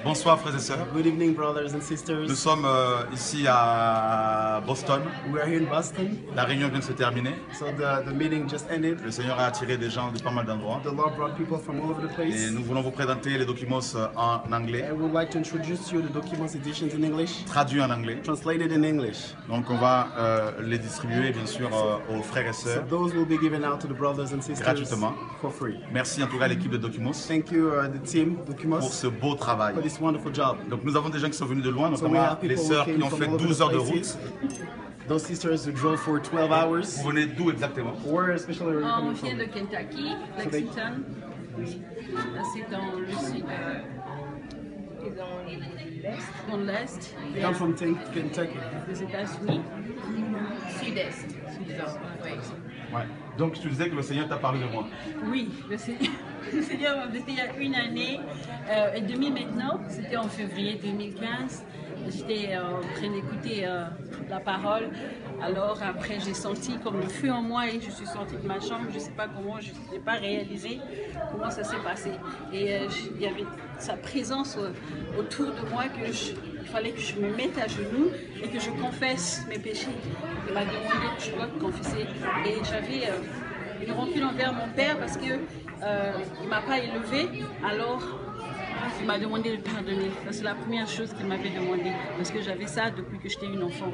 Bonsoir frères et sœurs. Good evening, brothers and sisters. Nous sommes ici à Boston. We are here in Boston. La réunion vient de se terminer. So the meeting just ended. Le Seigneur a attiré des gens de pas mal d'endroits. The Lord brought people from all over the place. Et nous voulons vous présenter les documents en anglais. And we'd like to introduce you the documents editions in English. Traduits en anglais. Translated in English. Donc on va les distribuer bien sûr aux frères et sœurs. So those will be given out to the brothers and sisters gratuitement. For free. Merci en tout cas à l'équipe de Documos. Thank you the team Documos pour ce beau travail. For this wonderful job. Donc nous avons des gens qui sont venus de loin, notamment les sœurs qui ont fait 12 heures de route. Those sisters who drove for 12 hours. Vous venez d'où exactement? Where especially are you On coming vient from? de Kentucky, Lexington. Là, c'est dans le sud. Dans l'est. They come from Kentucky. Des États-Unis. Sud-est. Oui. Ouais. Donc tu disais que le Seigneur t'a parlé de moi. Oui, le Seigneur m'a visité il y a une année et demi maintenant. C'était en février 2015. J'étais en train d'écouter la parole. Alors après, j'ai senti comme le feu en moi et je suis sortie de ma chambre. Je ne sais pas comment, je n'ai pas réalisé comment ça s'est passé. Et il y avait sa présence autour de moi il fallait que je me mette à genoux et que je confesse mes péchés. Il m'a demandé que je dois confesser. Et j'avais une rancune envers mon père parce qu'il ne m'a pas élevé. Alors, il m'a demandé de pardonner. C'est la première chose qu'il m'avait demandé. Parce que j'avais ça depuis que j'étais une enfant.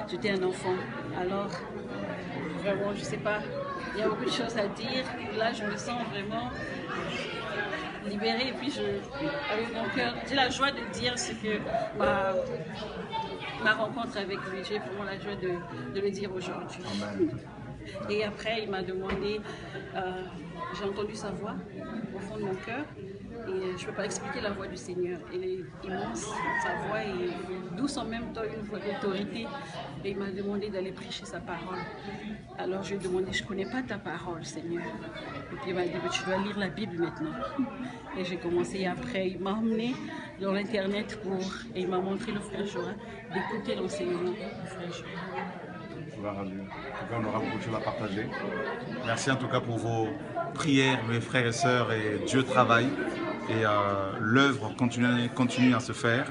J'étais un enfant. Alors, vraiment, je ne sais pas. Il y a beaucoup de choses à dire. Là, je me sens vraiment libérée. Et puis, avec mon cœur, j'ai la joie de dire ce que ma rencontre avec lui. J'ai vraiment la joie de le dire aujourd'hui. Et après, il m'a demandé, j'ai entendu sa voix au fond de mon cœur. Et je ne peux pas expliquer la voix du Seigneur. Elle est immense, sa voix est douce en même temps, une voix d'autorité. Et il m'a demandé d'aller prêcher sa parole. Alors je lui ai demandé, je ne connais pas ta parole, Seigneur. Et puis il m'a dit, tu dois lire la Bible maintenant. Et j'ai commencé. Et après, il m'a emmené dans l'internet et il m'a montré le frère Joël d'écouter l'enseignement du frère Joël. On aura beaucoup de choses à partager. Merci en tout cas pour vos prières, mes frères et sœurs, et Dieu travaille et l'œuvre continue à se faire.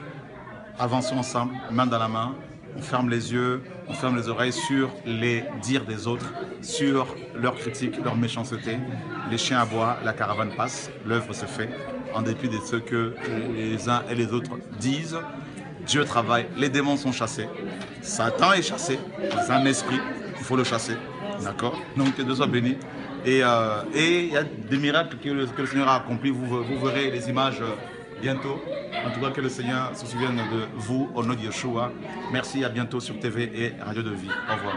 Avançons ensemble, main dans la main, on ferme les yeux, on ferme les oreilles sur les dires des autres, sur leurs critiques, leur méchanceté. Les chiens aboient, la caravane passe, l'œuvre se fait en dépit de ce que les uns et les autres disent. Dieu travaille, les démons sont chassés, Satan est chassé, c'est un esprit, il faut le chasser, d'accord? Donc que Dieu soit béni. Et il y a des miracles que le Seigneur a accomplis, vous verrez les images bientôt. En tout cas, que le Seigneur se souvienne de vous au nom de Yeshua. Merci, à bientôt sur TV et Radio de Vie. Au revoir.